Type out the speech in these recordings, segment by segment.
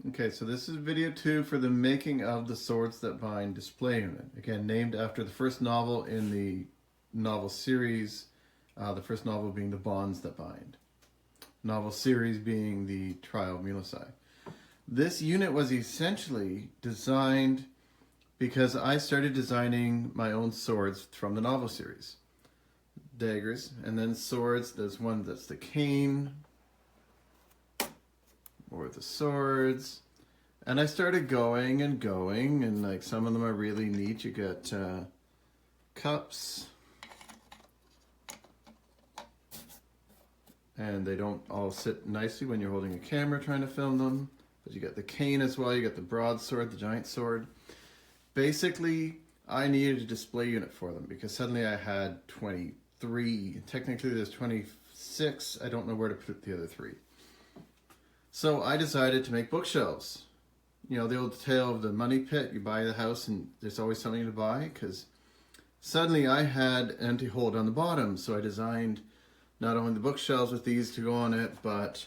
Okay, so this is video 2 for the making of the Swords That Bind display unit. Again, named after the first novel in the novel series, the first novel being The Bonds That Bind. Novel series being The Trial of Milosi. This unit was essentially designed because I started designing my own swords from the novel series. Daggers, and then swords. There's one that's the cane, or the swords, and I started going, and like some of them are really neat. You get cups, and they don't all sit nicely when you're holding a camera trying to film them, but you get the cane as well. You get the broadsword, the giant sword. Basically, I needed a display unit for them because suddenly I had 23. Technically there's 26. I don't know where to put the other 3. So I decided to make bookshelves. You know, the old tale of the money pit. You buy the house and there's always something to buy, because suddenly I had an empty hole down the bottom. So I designed not only the bookshelves with these to go on it, but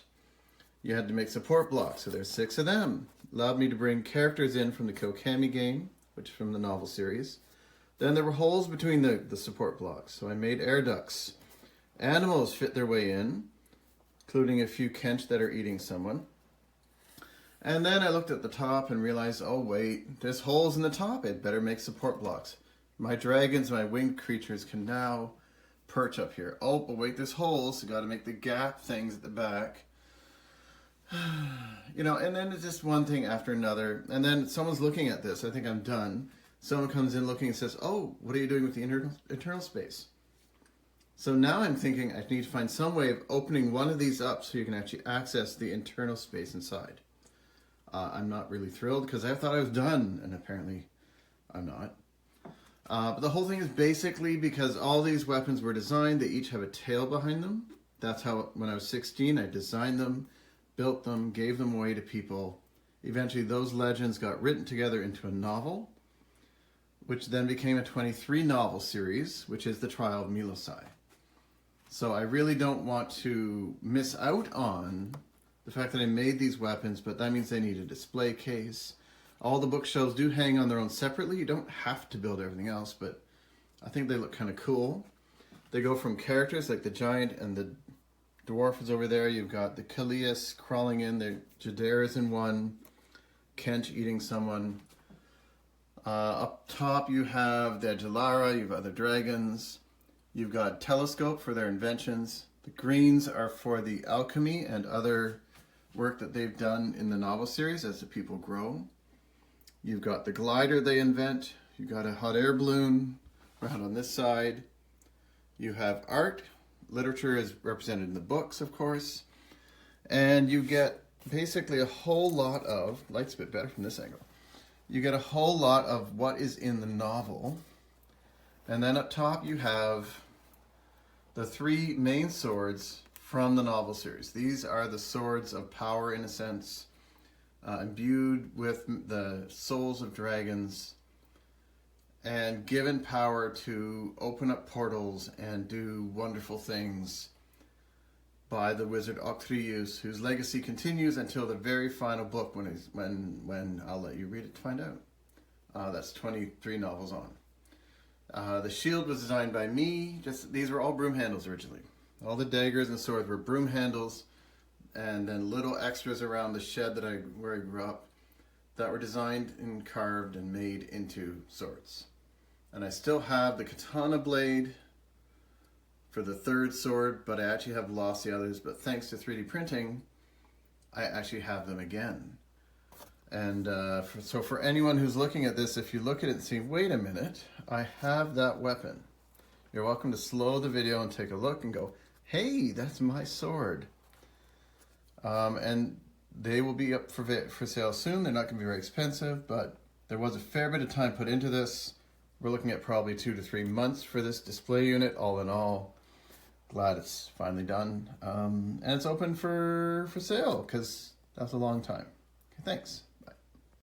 you had to make support blocks. So there's 6 of them. Allowed me to bring characters in from the Kokami game, which is from the novel series. Then there were holes between the support blocks. So I made air ducts. Animals fit their way in, including a few Kench that are eating someone. And then I looked at the top and realized, oh wait, there's holes in the top. I'd better make support blocks. My dragons, my winged creatures can now perch up here. Oh, but wait, there's holes, so got to make the gap things at the back. You know, and then it's just one thing after another. And then someone's looking at this. I think I'm done. Someone comes in looking and says, oh, what are you doing with the internal space? So now I'm thinking I need to find some way of opening one of these up so you can actually access the internal space inside. I'm not really thrilled because I thought I was done, and apparently I'm not. But the whole thing is basically because all these weapons were designed, they each have a tail behind them. That's how, when I was 16, I designed them, built them, gave them away to people. Eventually those legends got written together into a novel, which then became a 23 novel series, which is The Trial of Milosi. So I really don't want to miss out on the fact that I made these weapons, but that means they need a display case. All the bookshelves do hang on their own separately. You don't have to build everything else, but I think they look kind of cool. They go from characters like the giant and the dwarf is over there. You've got the Kalias crawling in. The Jadair is in one. Kench eating someone. Up top you have the Jalara. You have other dragons. You've got Telescope for their inventions. The greens are for the alchemy and other work that they've done in the novel series as the people grow. You've got the glider they invent. You've got a hot air balloon around on this side. You have art. Literature is represented in the books, of course. And you get basically a whole lot of, light's a bit better from this angle. You get a whole lot of what is in the novel. And then up top you have the 3 main swords from the novel series. These are the swords of power, in a sense, imbued with the souls of dragons and given power to open up portals and do wonderful things by the wizard Octrius, whose legacy continues until the very final book when I'll let you read it to find out. That's 23 novels on. The shield was designed by me. These were all broom handles originally. All the daggers and swords were broom handles, and then little extras around the shed where I grew up that were designed and carved and made into swords. And I still have the katana blade for the 3rd sword, but I actually have lost the others. But thanks to 3D printing, I actually have them again. And so for anyone who's looking at this, if you look at it and see, wait a minute, I have that weapon. You're welcome to slow the video and take a look and go, hey, that's my sword. And they will be up for sale soon. They're not going to be very expensive, but there was a fair bit of time put into this. We're looking at probably 2 to 3 months for this display unit, all in all. Glad it's finally done. And it's open for sale, because that's a long time. Okay, thanks.